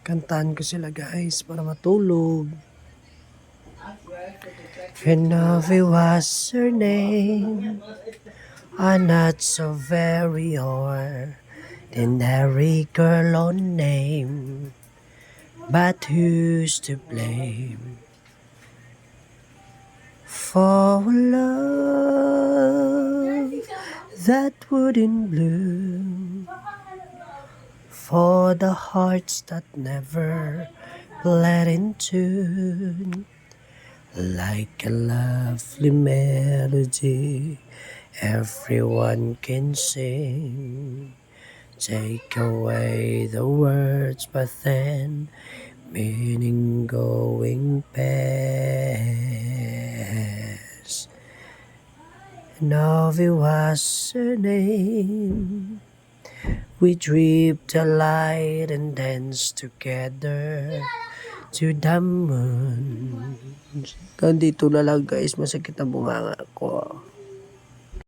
Kantahan ko sila guys para matulog. And Novi was her name, not so very ordinary girl on name, but who's to blame for love that wouldn't bloom, for the hearts that never bled in tune, like a lovely melody everyone can sing. Take away the words, but then meaning going past. Novi was her name. We dreamed the light and danced together to the moon. Nandito na lang guys, masakit ang bunganga ko.